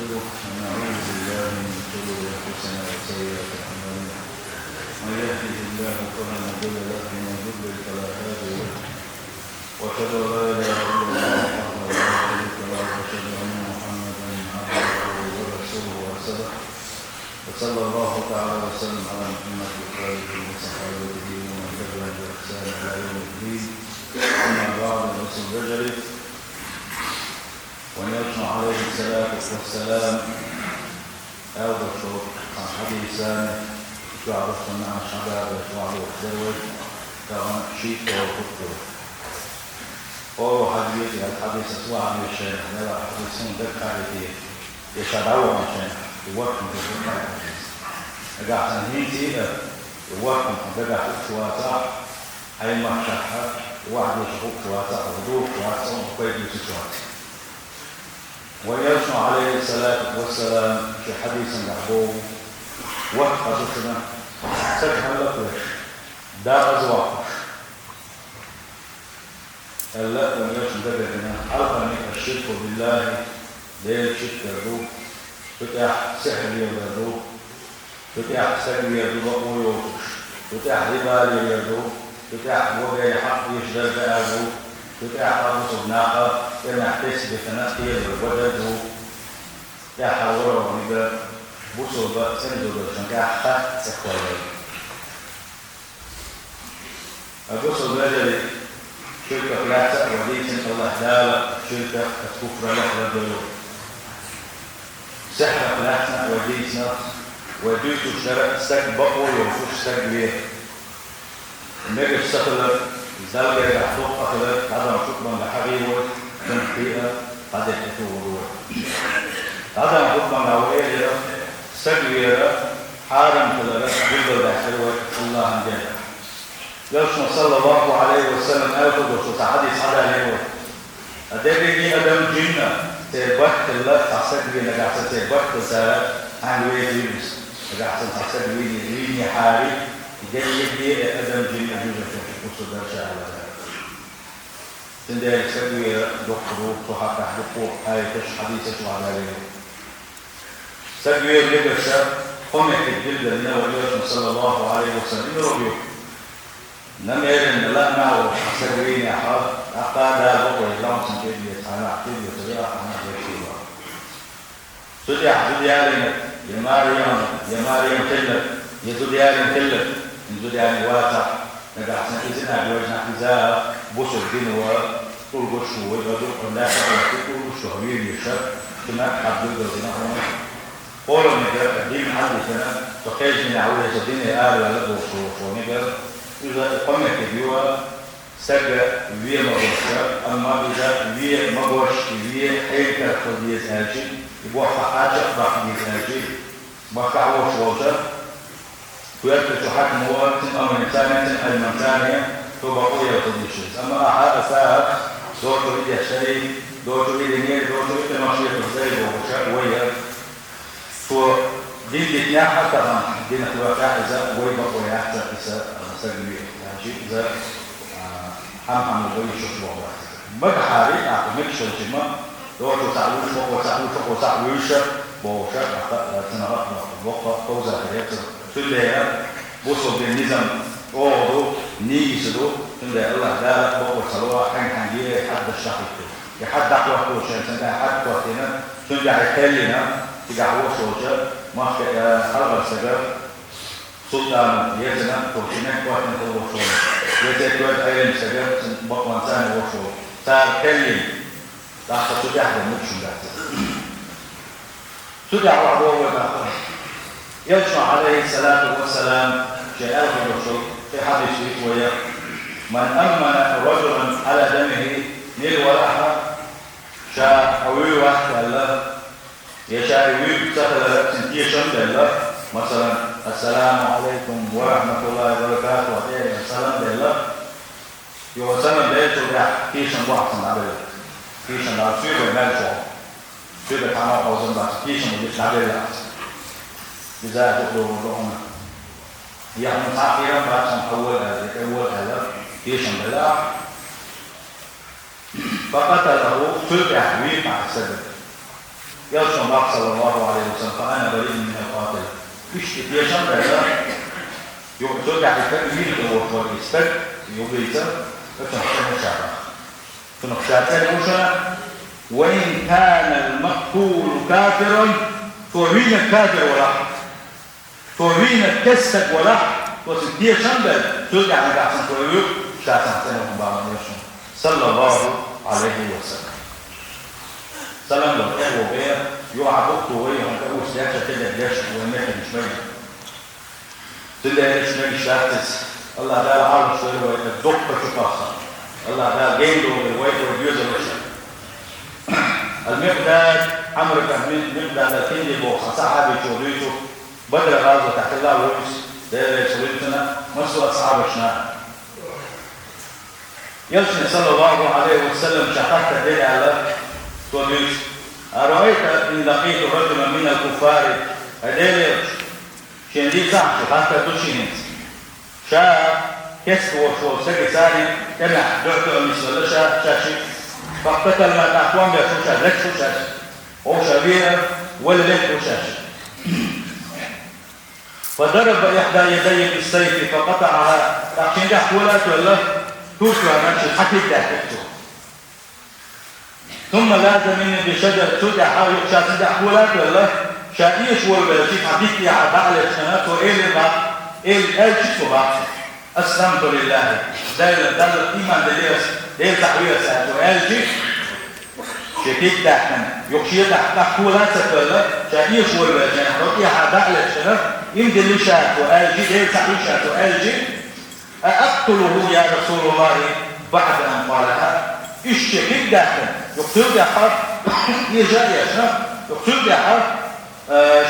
ونستغفره ونعوذ بالله من شرور انفسنا وسيئات اعمالنا من يهده الله فلا مضل له ومن يضلل فلا هادي له واشهد ان لا اله الا الله وحده لا شريك له واشهد ان محمدا عبده ورسوله وارسله وصلى الله تعالى وسلم على محمد واله وصحبه ومن تبعهم باحسان الى يوم الدين. اما بعد الرسول البجري ونرجع عليه الصلاة والسلام أوضح عن حديثا تعرفنا عن شباب وعلى الزواج كان شيء وفكر هو حديث الحديث سواء عن الشيخ لا حديثين ذكر فيه يشدعوا عن الشيخ يوقف في الحديث إذا حسنين تيئة يوقف بدأ شواتع أي مشاحة واحد يشوف شواتع وضوء شواتع وقيد شواتع. ويرجع عليه الصلاة والسلام في حديث محبوب وقت حديثنا سجل لك دا أزواقش ألا ونرجع دبعنا ألقني الشرك بالله ليل شرك الروح فتح سحر يردو فتح سجل يردو ويوتش فتح ربال يردو فتح وغير حق يشدر بأبو فتح رابط الناقة كما احتسب بثناء الوجد يحاول ونبا بوصل سندو شنكا حق سكوالي بوصل بجري شركة فلاتة وديتن الله دالة شركة كفر لحظة دلو سحر فلاتة وديتنا وديتو شرق سك بقو يوفوش سك بيه النجف سخلت الزوجة يحطوك أخذت هذا شكرا لحبيبه من حقيقة قد يحطوه هذا شكرا لأوئيه سجوية حارم كذلك جلد الحلوة الله انجاز لوشنا صلى الله عليه وسلم أخذ وشو حديث هذا اليوم أدريني أدم جنة تبقى الله تحسجوية نجاحة تبقى تسارة عن ويجيبس نجاحة تحسجوية ريني حاري جيد أدم جنة جنة وصدر شاء تندي سوي دكتور تحقق حقوق هاي تش حديثة وعلى عليه سوي لبشة قمة الجلد النبي صلى الله عليه وسلم ربيو نمير لا معه سويني حظ أقاد بقول الله سنجد يتعالى عقيد يتبع عنا بيشيبا سدي علينا يا مريم كلك يزدي علينا كلك يزدي علينا واتع نجاحنا إذن أبوجنا إذا بوصل دين وطول قرشو ويقدر قناة وطول قرشو هبير يشاب كما حبدو الذين هم قولوا نجاح دين حدثنا تقيج من عوية الدين آل ولد وصوف ونجاح إذا قمت بيوها سجى بيه مغوشة أما إذا بيه مغوش بيه حين كالخذية هاجي يبوح حاجة رحمية هاجي مخعوش ووجه ويثبت حكم وقت أمر ثانية المنثانية تبقية وتدشيز أما أحد أساها دور تريد الشيء دور تريد النيل دور تريد المشيط الزيب وشأوية فدين الاتناع حتى دين الواقع إذا ويبقى ويحتى إذا سجلية يعني شيء إذا حمحم الغي شخص بقى حاري أعطمك شلتما دور وتعلوش بوشا تنغط وقت توزع كريتر تلها بوصل بالنظام أوضو نيسدو تلها الله دالك بقول صلوة حنجية حد الشخص يحد دعوة توشا تلها حد توتينا تلها يكلنا تقعوه شوشا ما خلق السجر سلطان يزنا توشينا كواتنا توشون يزيكوات أيام سجر بقوان ثاني وشون صار كلم تحت تجاه المكشن ذاته تدع وعده وباقه يرجع عليه الصلاة والسلام جاء الرسول في حديث ويا من أمن رجلا على دمه نيل ولحة شاء أوي واحد الله يشاء يوي سهل سنتي شمد الله مثلا السلام عليكم ورحمة الله وبركاته وعليكم السلام الله يوصلنا بيته ده كيشن واحد عليه كيشن على سوى المال شو بتعمل أوزن بعد كيشن وبيتنادي لا إذا تقولوا لهم يعني تعبيرا بعد أول هذا كيشن بلا فقتله في تحويل مع السبب يرسل الله صلى الله عليه وسلم فأنا بريء من القاتل يشم بهذا يقول التكبير هو الإسبك يبيت فتنحشم الشعب تنحشم وإن كان المقتول كافرا فوين الكافر ولا فوين الكسك ولا وسديه شمبل ترجع على أحسن فويو شاعسان سنهم بعض يشم صلى الله عليه وسلم سلام الله وبيا يعبد ويهم كأوس يحشى كده بيش ويمكن شوية تلاقي شوية شاعتس الله تعالى عارف شوية الدقة شقاصة الله تعالى جيده ويويت ويجوز الوشة المقداد عمرو بن مقداد الكندي بوخ صحابي شوريته بدر غازة تحت الله ويس ده شوريتنا مصر أصحاب شنا يلسن صلى الله عليه وسلم شحات دين على تونيس أرأيت إن لقيت رجلا من الكفار أدير شندي صح حتى تشينت شاء كسب وشو سجى ثاني كما دعته مثل شاشي فقتل ما تقوم بشوشة لك شوشة أو شبيرة ولا لك شاشة فضرب إحدى يديه بالسيف فقطعها لكن ده حولت ولا توسع نفسه حتى تحته ثم لازم مني بشجر سودة حاول يخشى ده حولت ولا شايش ولا شيء حديث على بعض السنوات وإيه بعض إيه شيء بعض أسلمت لله دل إيمان دل تحويل ساعته ألجي شكيت دحنا يخشي تحولات ولا شايش ولا شيء حديث على بعض السنوات يمكن لشاته ألجي دل تحويل شاته ألجي أقتله يا رسول الله بعد أن قالها الشكيت دحنا يقتل دحر يجاء يشنا يقتل دحر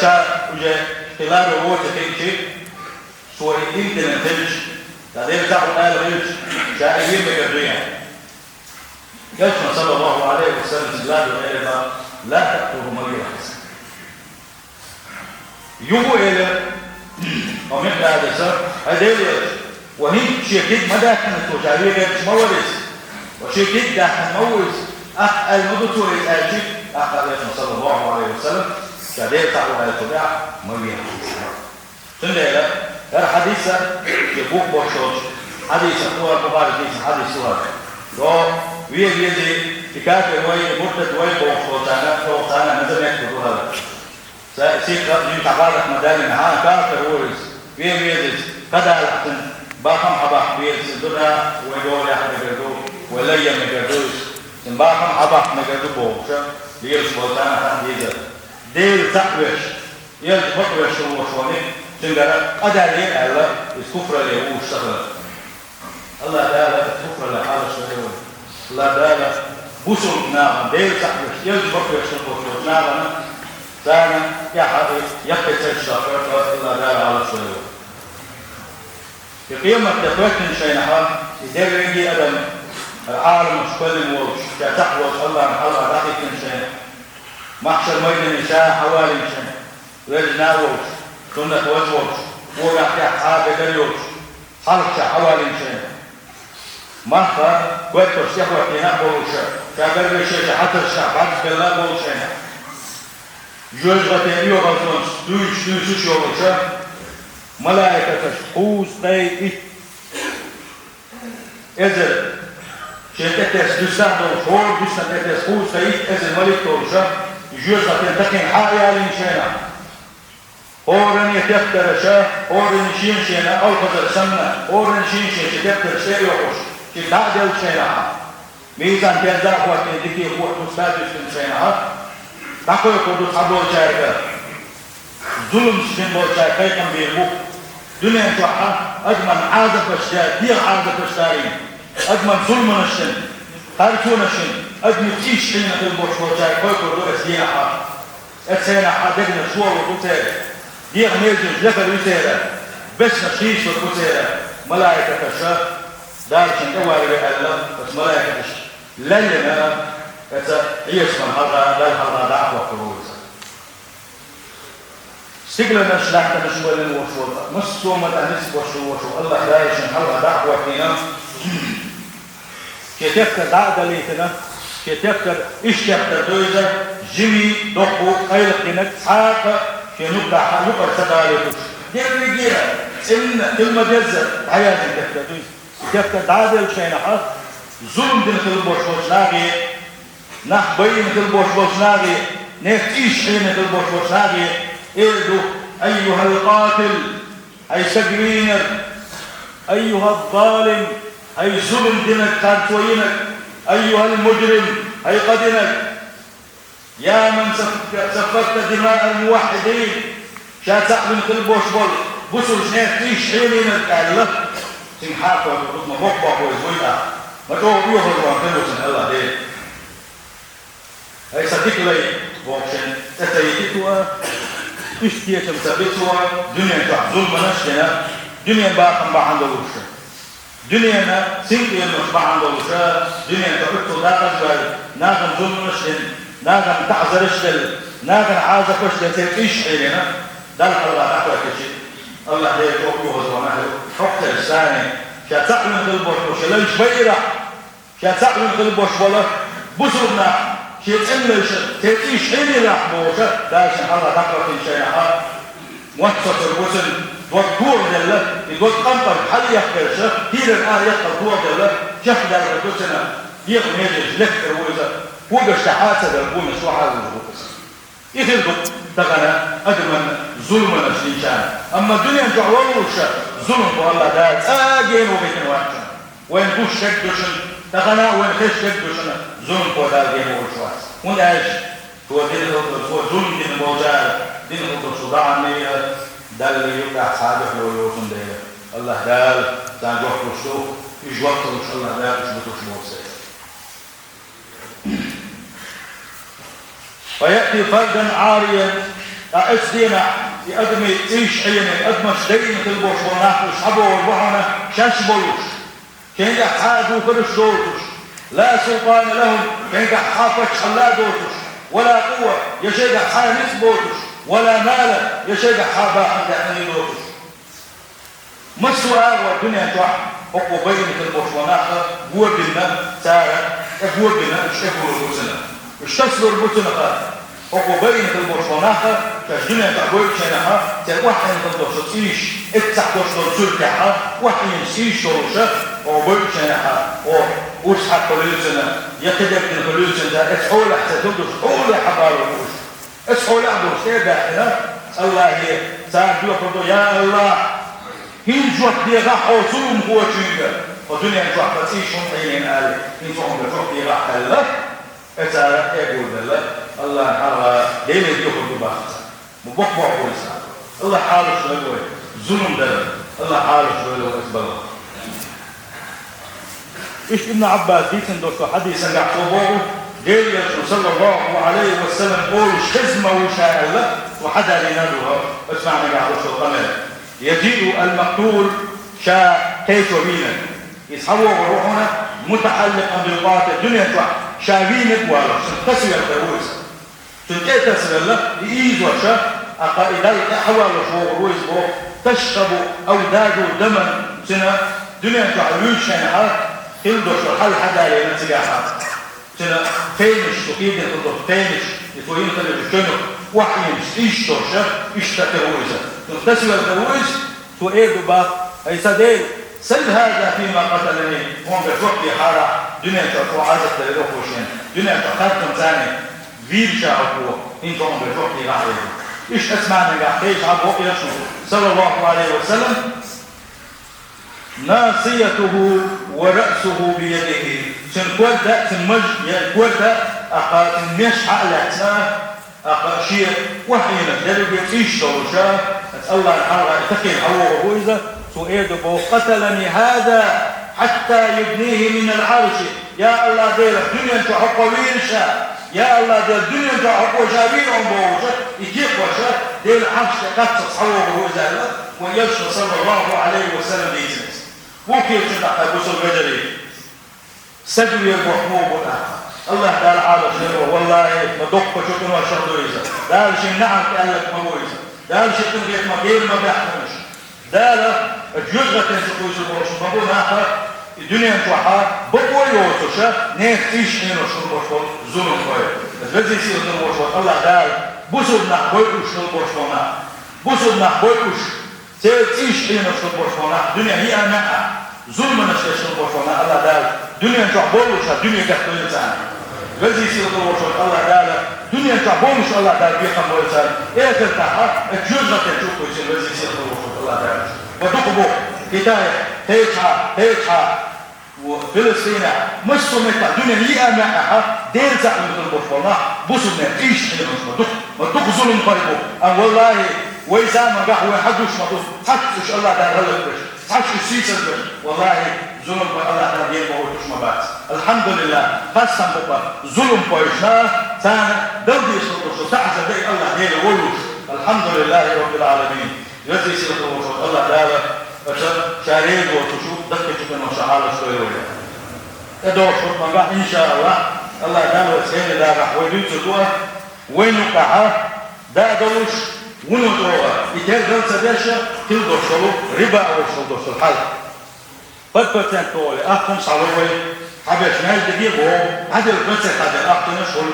شا وجه خلال الروح تكشف سوى يمكن أن تلج تعديل تعب الغيج شائعين بجرية يسمى صلى الله عليه وسلم زلاد وإلى لا تقتلوا مريض حسن يبو إلى ومن هذا السر هذيل وهي شيكيد مدى كانت وشعبية مورس وشيكيد داخل مورس المدتور الآجي أخذ يسمى صلى الله عليه وسلم تعديل تعب الغيج مريض حسن إلى هذا حديث يبوك بوشوش حديث هو مبارك حديث هو لو ويجي تكافر وين مرتد وين بوشوش أنا نزل يكتب هذا سيك يتعرض مدالين ها كافر ورز ويجي كذا لحسن باقم حباق بيرس الدنيا ويقول يا حد يقدو ولا يمجدوش إن باقم حباق مجدو بوشة ليرس بوشانا كان يجي ديل تقوش يلج بقوش وشوني سنجرا قدرين الله الكفر اللي هو اشتغل الله تعالى الكفر اللي حال اشتغل الله تعالى بوسم نعم ديل تحبش يجبر في اشتغل نعم ثاني يا حبيب يقتل الشغل الله تعالى على اشتغل في قيمة تفكر شيء نحن إذا يجي أدم العالم مش كل موش تحوش الله عن الله دقيق شيء محشر ميدان شاء حوالي شيء رجنا وش كنا توجهش ويحكي حاجة دليوش حلقة حوالي شيء مرة كويتر سيحوة كنا بوشة كابر بشيء حتى الشعب عبد الله بوشة جوز غتينيو غزونس دوش يوشة ملائكة تشخوص قيد إذن شيء دوستان دوشور دوستان تشخوص قيد إذن ملك توشة جوز غتينتقين حيالي شيئا أورن يتفتر شيء أورن شين شينا أو خذ سمنة أورن شين شين يتفتر شيء يخش يتعدل شينا ميزان كذا هو كذي هو مستعد شينا تقول كودو حبوا شيء ظلم شين بول شيء كم بيربو دنيا توحى أجمل عادة بشتاء دي عادة بشتارين أجمل ظلم نشين خارجون نشين أجمل تيش شين في البوش بول شيء كودو أسينا أسينا حدقنا شو وقتها دي غميزن جفر وسيرة بس نشيش والوسيرة ملايكة الشر دارشن اواري بألا بس ملايكة الشر للنا يسمى الحرة لا الحرة دعوة كروزة سيقلنا شلحة مشوالين وشوال مسومة أنس وشو الله دارشن حرة دعوة فينا كتفت دعوة ليتنا شيء تفتر إيش تفتر دويزة جمي دقو خيلق دينك ساقة شيء نبدأ حلوقة سدالة دين بيجيها إن كلمة جزء حياة تفتر دويزة تفتر دادل شيء نحا ظلم دين خل بوش ناغي نح بين خل بوش ناغي نفتيش حين خل بوش ناغي إردو أيها القاتل أي سجرينر أيها الظالم أي ظلم دينك كارتوينك أيها المجرم أي قدنك يا من سفكت دماء الموحدين شاتع من كل بوشبول بسر شنيف تيش حينينك الله سنحاك وقت مبقبق ويزويتا ما تو يوهر وانتلو سن الله دين أي صديق لي بوكشن تتيتوا اشتيتم ثبتوا دنيا تحت ظلم نشنا دنيا باقم بعند الوشن دنيانا سنتي المصباح عند الوشاة دنيا تحطوا ناغن ناغن ظلم نشن ناغن تعذر اشتل ناغن عازة فشل تيش حيلنا ده الحلقة تحوى كشي الله ده يتوقعه زوانه حقت الثاني شاتعلم قلبوش وش ليش بيرح شاتعلم قلبوش ولا بسرنا شيء تقلش تيش حيلي راح بوشة ده عشان الله تقرأ في شيئها موسط الوزن والدور دلة يقول قنطر حل يخبرش هي الآن يخبر دور دلة شخص دلة دوسنا يقوم يجلس لكتر وإذا فوق الشحاتة دلقون شو حال الوقت يخلقوا تغنى أدمن ظلمنا شليشان أما الدنيا جعوروش ظلم والله دات آجين وبيتن واحد وين كوش شك دوشن تغنى وين خش شك دوشن ظلم والله آجين وشواس وين آج هو دين هو ظلم دين موجار دين هو صداع النية دل يبقى صادق لو يوصل ده الله دال تانجوح رشلو يجوح رش الله دال يشبطوش موسى فيأتي فردا عاريا أسدينا يقدم إيش حيني أدمش دين تلبوش وناح وشحبه والبحنة شاشبولوش كين يحادوا فرش دوتوش لا سلطان لهم كين يحافتش الله دوتوش ولا قوة يشيد حانس بوتوش ولا مال يشيد حابا عند أهل دوتوش مسوا والدنيا توح حقو بين تلبوش وناح هو بنا سارة هو بنا اشتكوا البوسنة اشتصلوا البوسنة قال حقو بين تلبوش وناح كالدنيا تعبوك شنها تلوحي تلبوش تيش اتسحبوش تلسلكها وحي ينسيش شروشة وبوك شنها وشحق قليلسنا يقدر من قليلسنا اسحول احسن تلبوش حول حبار البوش اسحول اعبوش ايه داخلة الله هي ساعد يقول يا الله هنجوك دي راح وصولهم هو شنجا ودنيا نجوك فتيش هم قال هنجوهم بجوك دي راح الله اتعالى يقول بالله الله حالة ديني يقول بباخت مبقبع بولسا الله حاله شوية ظلم دلل الله حاله شوية وإسبالله إيش ابن عباس ديكن دوستو حديثا قاعدوه قال يسوع صلى الله عليه وسلم قول شزمة وشاء الله وحدا لنادوها اسمعنا قاعدوه القمر يجيء المقتول شاء كيف وبينا يسحبوا وروحنا متعلقا بالقاتل الدنيا شاغينك ولا تسوي الدروس تلقى تسوي الله يئيز وشاء أقائدال أحوال شو رويس بو تشرب أوداد دما سنة دنيا تعلون شنها تلدوش الحل حدا لنا سجاحات سنة فينش تقيد تلدوش فينش يتوين تلدوش شنو وحيم إيش توشة إيش تكرويزة تسوي الدروس تؤيد با أي سديل سل هذا فيما قتلني هم بفوق حارة دنيا تعطوا عزة تلدوشين دنيا تعطيكم ثاني فيرشا أقوى إنتم بفوق غاية إيش أسمعنا قاعدين عبوه يشوف صلى الله عليه وسلم ناصيته ورأسه بيده سنكورتا سنمج يكورتا أقا مش حقلتنا أقا شيء وحينا درجة إيش توشا الله الحرة تقين هو وإذا سؤيده قتلني هذا حتى يبنيه من العرش يا الله دير الدنيا تحق ويرشا يا الله دير الدنيا تحق وجابين بوشا يجيب وشا دير العرش تقصص صوره وإذا ويشفى صلى الله عليه وسلم بإذنه وكيف تنقى بسر بدري سجل المحموم الله تعالى عالم شنو والله مدق شكرا وشهدوا إذا دال شيء نعم كألك مبويزة دال شيء تنقيت مغير ما بيحتمش دال الجزء تنسقوا يسبوش مبون آخر الدنيا توحى بقوي وتشا نفتيش إنه شو بقول ظلم قوي الذي يصير ظلم الله دار بوسودنا بقولش نبورشونا بوسودنا بقولش تيش إنه شو بورشونا الدنيا هي أنا ظلم نشيش نبورشونا الله دار الدنيا تعبولش الدنيا كتير إنسان الذي يصير ظلم الله دار الدنيا تعبولش الله دار بيخم إنسان إيه ترتاح الجزء تشوفه يصير الذي يصير ظلم الله دار ودقبو كتاية هيتها وفلسطين مش سميتها الدنيا هي أمامها دير زعم مثل برفضنا بوسنا إيش هي مدوك ظلم قريبه أن والله وإذا ما قاعد حدوش مدوك حدش الله ده هلبش حدش سيسر والله ظلم الله ده دين بوتش مبات الحمد لله قسم بقى ظلم بوشنا ثاني دودي يسلطش تعزى دي الله دين ولوش الحمد لله رب العالمين يزي سيرته الله تعالى شارين وتشوف دقة كنا شعالة شوية تدور شرطة بقى إن شاء الله الله تعالى سيد دا رحوين تدوها وين وقعها دا دروش ونطوها يتهل جلسة داشة تلدور شلو ربا أو شلدور شل حل بطبطان طولي أخم صلوي حبيش نايل تجيبه هذا الجلسة هذا الأخطنا شل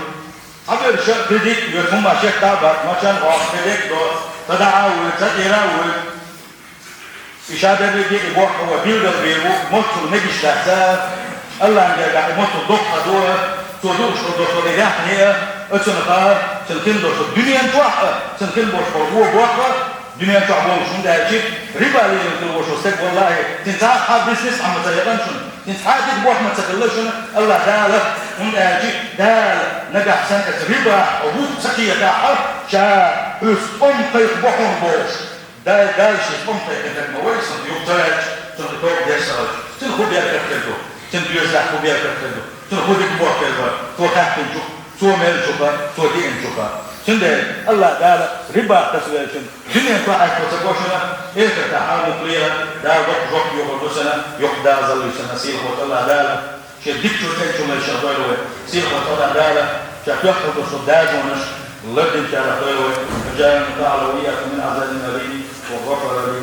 حبيش بديك يكون ما شيك تابك ما شان غاق بديك دور تدعاول تدراول إشادة بدي إبوح هو بيلدر بيرو موتو نجيش لحساب الله نجا موتو دقة دوا تودوش تودوش تدريح هي أتسنقا سنكين دوش الدنيا توحى سنكين بوش هو بوحى الدنيا توحى شون ده شيء ربا اللي يقول وش استك والله تنتهى حاب بيزنس عم تسيران شون تنتهى دي بوح ما تسكلش شون الله تعالى من ده شيء ده نجح سنة ربا أبوه سكية تاعه شاء اس قيق بوحون بوش ده شيء قيق كده مويس يقتلج تنتهى بيشتغل تنخو بيركب كده تنتهى يزحو بيركب كده تنخو بيكبوح كده تو تحكي جو تو ميل جوكا تو دين جوكا شندل الله تعالى ربا تسوي شن دنيا فاعل تسوشنا إيه تتحال مقليا دا روح يوردسنا يقدا زل سنة سير الله تعالى شديك تشوف من الشغل سير الله تعالى شكله تصدق ونش لكن شاء الله جاء تعالى وياك من عذاب النبي وغفر لي